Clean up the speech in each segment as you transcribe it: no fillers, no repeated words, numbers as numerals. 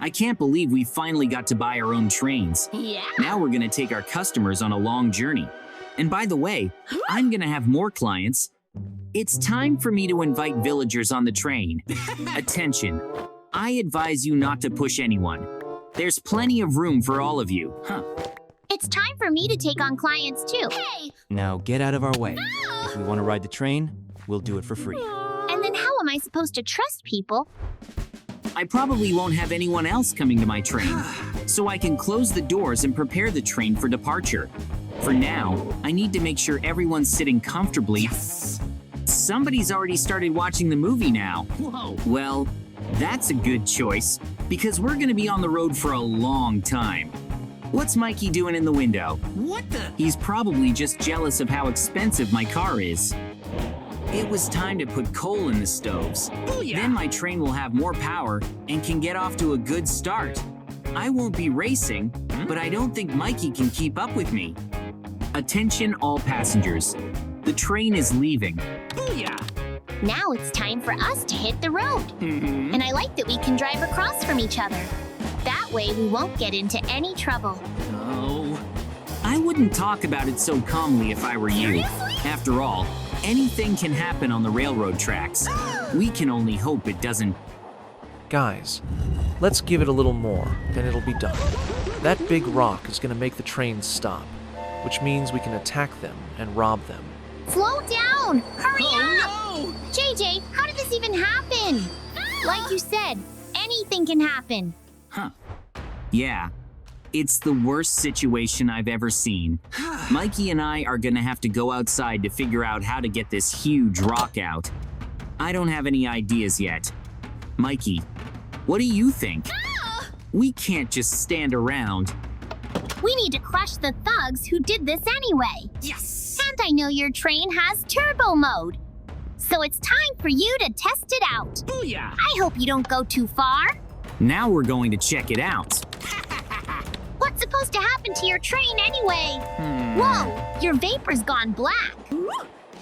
I can't believe we finally got to buy our own trains. Yeah. Now we're gonna take our customers on a long journey. And by the way, I'm gonna have more clients. It's time for me to invite villagers on the train. Attention, I advise you not to push anyone. There's plenty of room for all of you. It's time for me to take on clients too. Hey! Now get out of our way. If we want to ride the train, we'll do it for free. And then how am I supposed to trust people? I probably won't have anyone else coming to my train, so I can close the doors and prepare the train for departure. For now, I need to make sure everyone's sitting comfortably. Yes! Somebody's already started watching the movie now. Whoa! Well, that's a good choice, because we're gonna be on the road for a long time. What's Mikey doing in the window? What the? He's probably just jealous of how expensive my car is. It was time to put coal in the stoves. Booyah! Then my train will have more power and can get off to a good start. I won't be racing, but I don't think Mikey can keep up with me. Attention all passengers. The train is leaving. Booyah! Now it's time for us to hit the road. And I like that we can drive across from each other. That way we won't get into any trouble. Oh. I wouldn't talk about it so calmly if I were you. Seriously? After all, anything can happen on the railroad tracks. We can only hope it doesn't. Guys, let's give it a little more, then it'll be done. That big rock is gonna make the train stop, which means we can attack them and rob them. Slow down! Hurry up! Oh JJ, how did this even happen? Like you said, anything can happen. Yeah, it's the worst situation I've ever seen. Mikey and I are gonna have to go outside to figure out how to get this huge rock out. I don't have any ideas yet. Mikey, what do you think? We can't just stand around. We need to crush the thugs who did this anyway. Yes! And I know your train has turbo mode. So it's time for you to test it out. Booyah! I hope you don't go too far. Now we're going to check it out. What's supposed to happen to your train anyway? Whoa, your vapor's gone black.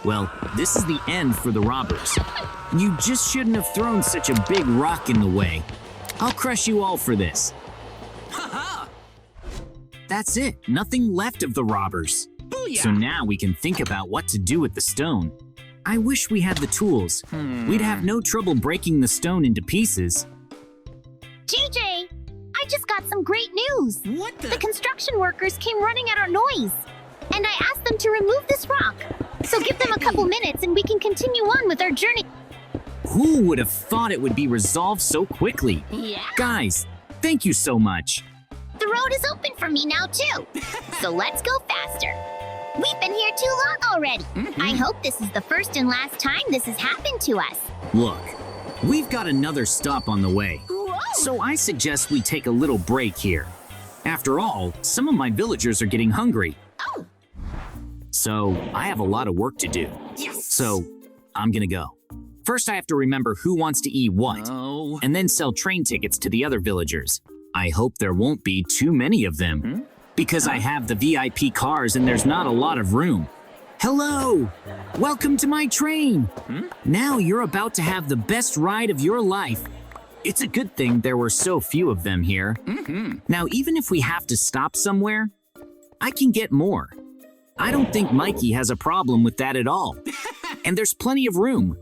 Well, this is the end for the robbers. You just shouldn't have thrown such a big rock in the way. I'll crush you all for this. That's it, nothing left of the robbers. Booyah! So now we can think about what to do with the stone. I wish we had the tools. We'd have no trouble breaking the stone into pieces. JJ, I just got some great news. What The construction workers came running at our noise. And I asked them to remove this rock. So give them a couple minutes and we can continue on with our journey. Who would have thought it would be resolved so quickly? Yeah. Guys, thank you so much. The road is open for me now too. So let's go faster. We've been here too long already. I hope this is the first and last time this has happened to us. Look, we've got another stop on the way. So I suggest we take a little break here. After all, some of my villagers are getting hungry. Oh. So I have a lot of work to do. Yes! So I'm gonna go. First, I have to remember who wants to eat what, Oh. and then sell train tickets to the other villagers. I hope there won't be too many of them, because I have the VIP cars and there's not a lot of room. Hello! Welcome to my train! Now you're about to have the best ride of your life. It's a good thing there were so few of them here. Now, even if we have to stop somewhere, I can get more. I don't think Mikey has a problem with that at all. And there's plenty of room,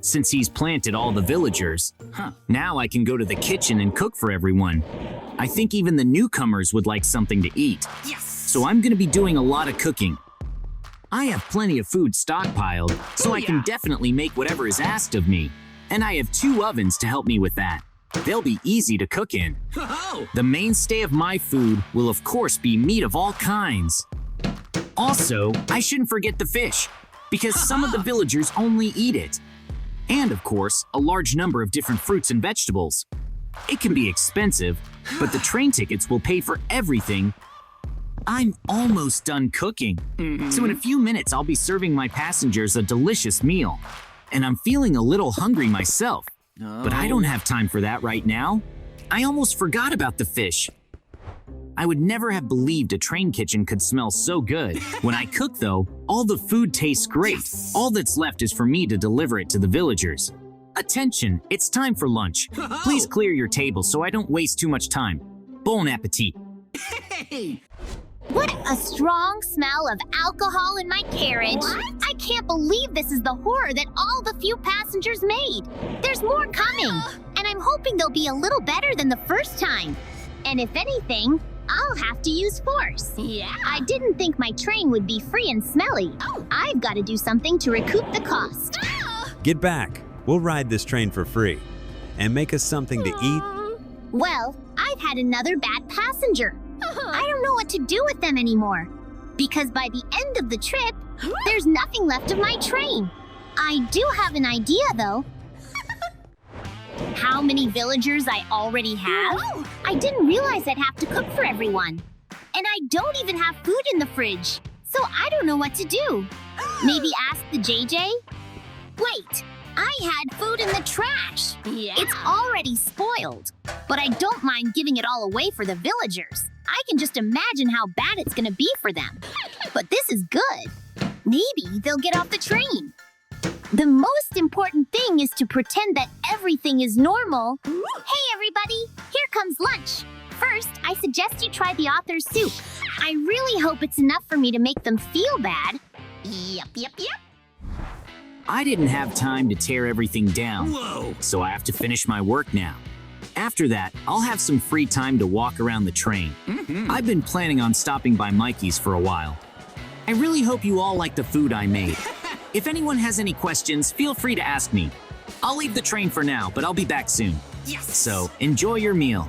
since he's planted all the villagers. Now I can go to the kitchen and cook for everyone. I think even the newcomers would like something to eat. Yes! So I'm gonna be doing a lot of cooking. I have plenty of food stockpiled, so I can definitely make whatever is asked of me. And I have 2 ovens to help me with that. They'll be easy to cook in. Oh! The mainstay of my food will of course be meat of all kinds. Also, I shouldn't forget the fish, because some of the villagers only eat it. And of course, a large number of different fruits and vegetables. It can be expensive, but the train tickets will pay for everything. I'm almost done cooking. So in a few minutes, I'll be serving my passengers a delicious meal. And I'm feeling a little hungry myself. But I don't have time for that right now. I almost forgot about the fish. I would never have believed a train kitchen could smell so good. When I cook though, all the food tastes great. All that's left is for me to deliver it to the villagers. Attention, it's time for lunch. Please clear your table so I don't waste too much time. Bon appetit. What a strong smell of alcohol in my carriage. What? I can't believe this is the horror that all the few passengers made. There's more coming, and I'm hoping they'll be a little better than the first time. And if anything, I'll have to use force. Yeah. I didn't think my train would be free and smelly. I've got to do something to recoup the cost. Get back. We'll ride this train for free. And make us something to eat. Well, I've had another bad passenger. I don't know what to do with them anymore. Because by the end of the trip, there's nothing left of my train. I do have an idea, though. How many villagers I already have? I didn't realize I'd have to cook for everyone. And I don't even have food in the fridge. So I don't know what to do. Maybe ask the JJ? Wait, I had food in the trash. Yeah. It's already spoiled. But I don't mind giving it all away for the villagers. I can just imagine how bad it's gonna be for them. But this is good. Maybe they'll get off the train. The most important thing is to pretend that everything is normal. Hey everybody, here comes lunch. First, I suggest you try the author's soup. I really hope it's enough for me to make them feel bad. Yep. I didn't have time to tear everything down, so I have to finish my work now. After that, I'll have some free time to walk around the train. I've been planning on stopping by Mikey's for a while. I really hope you all like the food I made. If anyone has any questions, feel free to ask me. I'll leave the train for now, but I'll be back soon. Yes. So, enjoy your meal.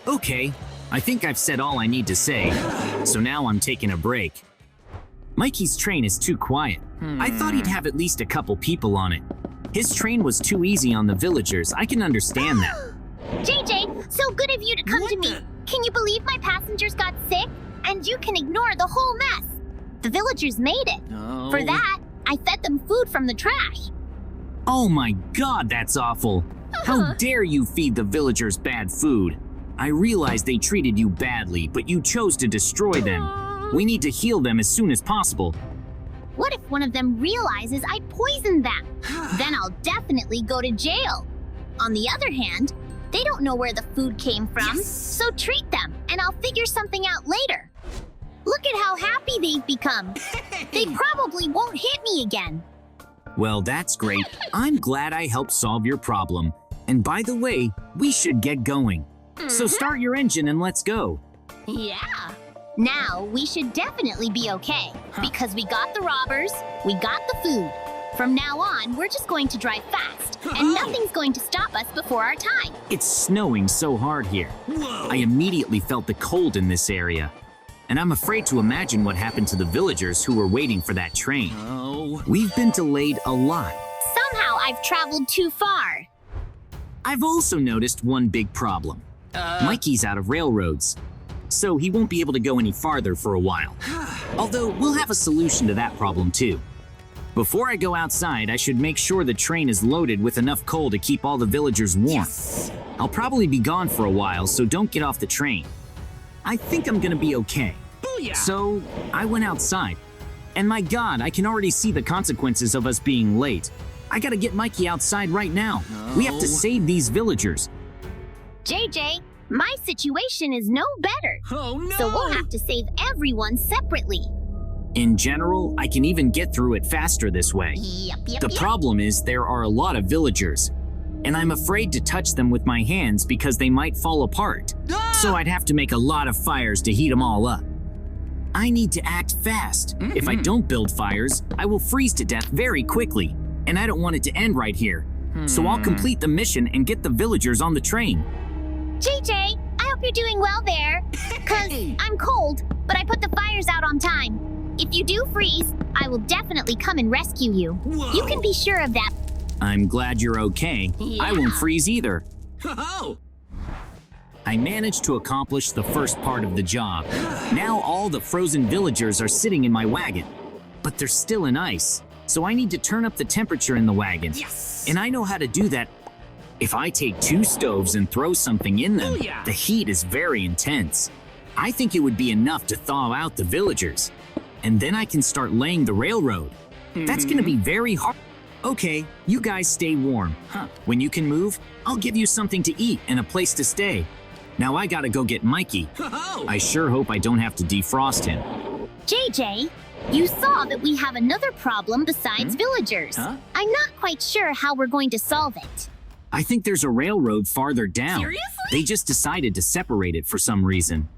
Okay, I think I've said all I need to say, so now I'm taking a break. Mikey's train is too quiet. I thought he'd have at least a couple people on it. His train was too easy on the villagers, I can understand that. JJ, so good of you to come to me. Can you believe my passengers got sick? And you can ignore the whole mess. The villagers made it. For that, I fed them food from the trash. Oh my god, that's awful. How dare you feed the villagers bad food? I realize they treated you badly, but you chose to destroy them. We need to heal them as soon as possible. What if one of them realizes I poisoned them? Then I'll definitely go to jail. On the other hand, they don't know where the food came from, so treat them, and I'll figure something out later. Look at how happy they've become. They probably won't hit me again. Well, that's great. I'm glad I helped solve your problem. And by the way, we should get going. So start your engine and let's go. Yeah. Now, we should definitely be okay, because we got the robbers, we got the food. From now on, we're just going to drive fast, and nothing's going to stop us before our time. It's snowing so hard here. I immediately felt the cold in this area. And I'm afraid to imagine what happened to the villagers who were waiting for that train. We've been delayed a lot. Somehow I've traveled too far. I've also noticed one big problem. Mikey's out of railroads, so he won't be able to go any farther for a while. Although we'll have a solution to that problem too. Before I go outside, I should make sure the train is loaded with enough coal to keep all the villagers warm. I'll probably be gone for a while, so don't get off the train. I think I'm gonna be okay. So I went outside, and my god, I can already see the consequences of us being late. I gotta get Mikey outside right now. We have to save these villagers. JJ, my situation is no better. Oh no! So we'll have to save everyone separately. In general, I can even get through it faster this way. The problem is there are a lot of villagers, and I'm afraid to touch them with my hands because they might fall apart. So I'd have to make a lot of fires to heat them all up. I need to act fast. If I don't build fires, I will freeze to death very quickly, and I don't want it to end right here. So I'll complete the mission and get the villagers on the train. JJ, I hope you're doing well there. 'Cause I'm cold, but I put the fires out on time. If you do freeze, I will definitely come and rescue you. You can be sure of that. I'm glad you're okay. I won't freeze either. Oh! I managed to accomplish the first part of the job. Now all the frozen villagers are sitting in my wagon. But they're still in ice, so I need to turn up the temperature in the wagon. And I know how to do that. If I take 2 stoves and throw something in them, the heat is very intense. I think it would be enough to thaw out the villagers. And then I can start laying the railroad. That's gonna be very hard. Okay, you guys stay warm. When you can move, I'll give you something to eat and a place to stay. Now I gotta go get Mikey. I sure hope I don't have to defrost him. JJ, you saw that we have another problem besides villagers. I'm not quite sure how we're going to solve it. I think there's a railroad farther down. Seriously? They just decided to separate it for some reason.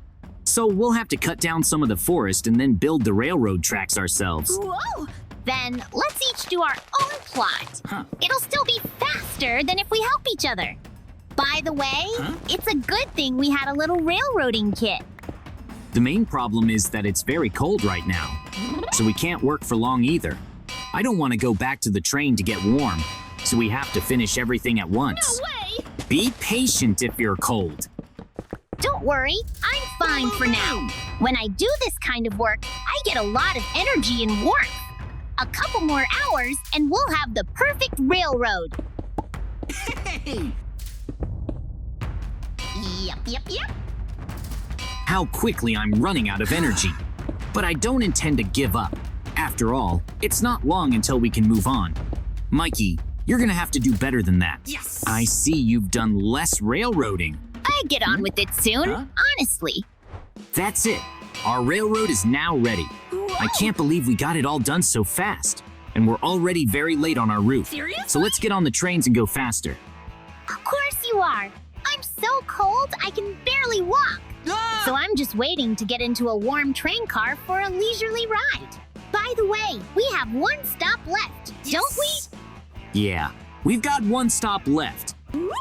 So we'll have to cut down some of the forest and then build the railroad tracks ourselves. Whoa! Then let's each do our own plot. It'll still be faster than if we help each other. By the way, it's a good thing we had a little railroading kit. The main problem is that it's very cold right now, so we can't work for long either. I don't want to go back to the train to get warm, so we have to finish everything at once. No way! Be patient if you're cold. Don't worry, I'm fine for now. When I do this kind of work, I get a lot of energy and warmth. A couple more hours and we'll have the perfect railroad. Yep. How quickly I'm running out of energy. But I don't intend to give up. After all, it's not long until we can move on. Mikey, you're gonna have to do better than that. Yes! I see you've done less railroading. I'll get on with it soon, honestly. That's it. Our railroad is now ready. I can't believe we got it all done so fast. And we're already very late on our route. Seriously? So let's get on the trains and go faster. Of course you are. I'm so cold I can barely walk. So I'm just waiting to get into a warm train car for a leisurely ride. By the way, we have one stop left, don't we? Yeah, we've got one stop left.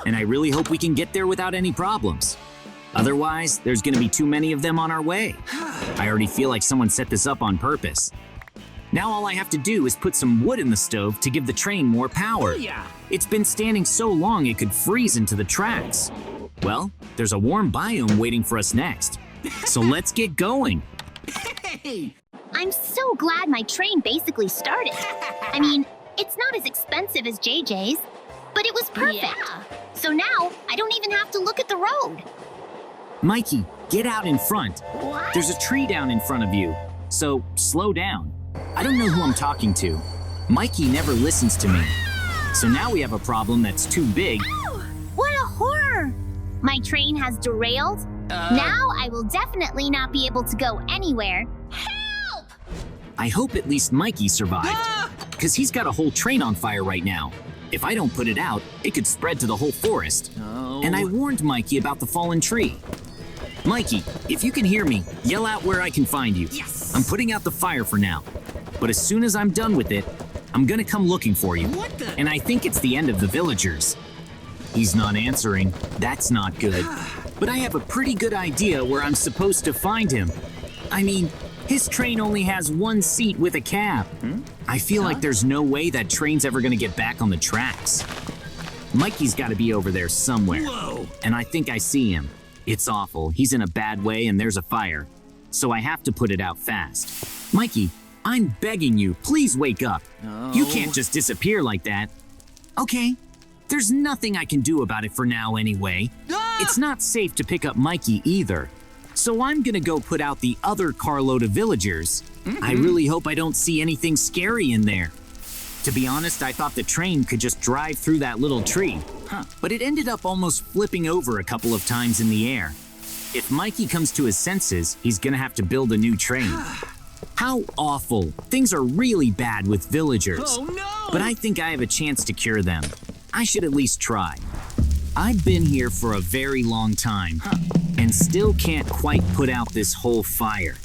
And I really hope we can get there without any problems. Otherwise, there's gonna be too many of them on our way. I already feel like someone set this up on purpose. Now all I have to do is put some wood in the stove to give the train more power. It's been standing so long it could freeze into the tracks. Well, there's a warm biome waiting for us next. So let's get going. I'm so glad my train basically started. I mean, it's not as expensive as JJ's, but it was perfect. So now I don't even have to look at the road. Mikey, get out in front. What? There's a tree down in front of you, so slow down. I don't know who I'm talking to. Mikey never listens to me. So now we have a problem that's too big. What a horror! My train has derailed. Now I will definitely not be able to go anywhere. Help! I hope at least Mikey survived, because he's got a whole train on fire right now. If I don't put it out, it could spread to the whole forest. And I warned Mikey about the fallen tree. Mikey, if you can hear me, yell out where I can find you. Yes! I'm putting out the fire for now. But as soon as I'm done with it, I'm gonna come looking for you. What the? And I think it's the end of the villagers. He's not answering. That's not good. But I have a pretty good idea where I'm supposed to find him. I mean, his train only has one seat with a cab. I feel like there's no way that train's ever gonna get back on the tracks. Mikey's gotta be over there somewhere. Whoa! And I think I see him. It's awful. He's in a bad way and there's a fire. So I have to put it out fast. Mikey, I'm begging you, please wake up. You can't just disappear like that. Okay, there's nothing I can do about it for now anyway. It's not safe to pick up Mikey either. So I'm gonna go put out the other carload of villagers. I really hope I don't see anything scary in there. To be honest, I thought the train could just drive through that little tree. But it ended up almost flipping over a couple of times in the air. If Mikey comes to his senses, he's gonna have to build a new train. How awful. Things are really bad with villagers. Oh no! But I think I have a chance to cure them. I should at least try. I've been here for a very long time, and still can't quite put out this whole fire.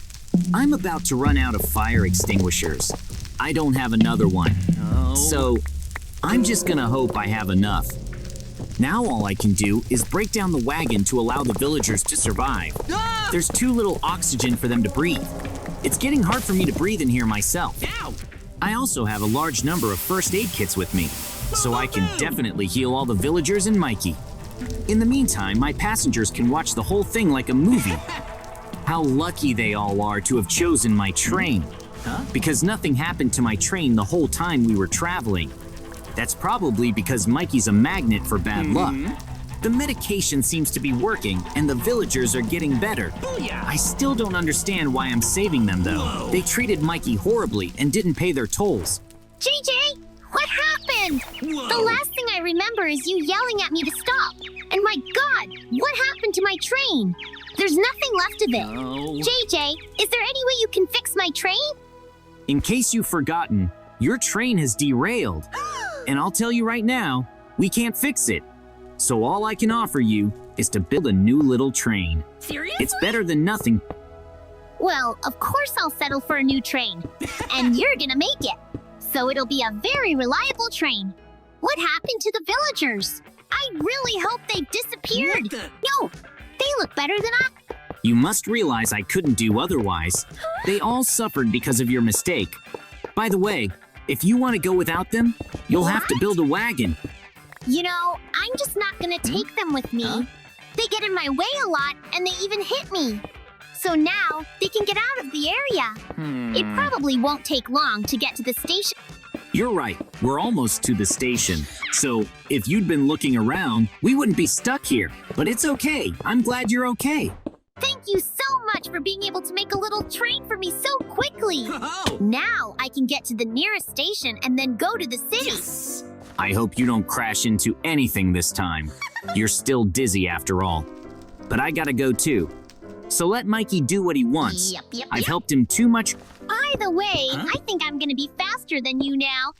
I'm about to run out of fire extinguishers. I don't have another one. So I'm just gonna hope I have enough. Now all I can do is break down the wagon to allow the villagers to survive. There's too little oxygen for them to breathe. It's getting hard for me to breathe in here myself. I also have a large number of first aid kits with me, so I can definitely heal all the villagers and Mikey. In the meantime, my passengers can watch the whole thing like a movie. How lucky they all are to have chosen my train. Because nothing happened to my train the whole time we were traveling. That's probably because Mikey's a magnet for bad luck. The medication seems to be working, and the villagers are getting better. I still don't understand why I'm saving them, though. They treated Mikey horribly and didn't pay their tolls. JJ, What happened? The last thing I remember is you yelling at me to stop. And my God, what happened to my train? There's nothing left of it. No. JJ, is there any way you can fix my train? In case you've forgotten, your train has derailed. And I'll tell you right now, we can't fix it. So all I can offer you is to build a new little train. Seriously? It's better than nothing. Well, of course I'll settle for a new train. And you're gonna make it. So it'll be a very reliable train. What happened to the villagers? I really hope they've disappeared. No, they look better than I... You must realize I couldn't do otherwise. They all suffered because of your mistake. By the way, if you want to go without them, you'll have to build a wagon. You know, I'm just not gonna take them with me. They get in my way a lot and they even hit me. So now they can get out of the area. It probably won't take long to get to the station. You're right, we're almost to the station. So if you'd been looking around, we wouldn't be stuck here. But it's okay, I'm glad you're okay. Thank you so much for being able to make a little train for me so quickly. Now I can get to the nearest station and then go to the city. I hope you don't crash into anything this time. You're still dizzy after all. But I gotta go too. So let Mikey do what he wants. Yep. I've helped him too much. By the way, I think I'm gonna be faster than you now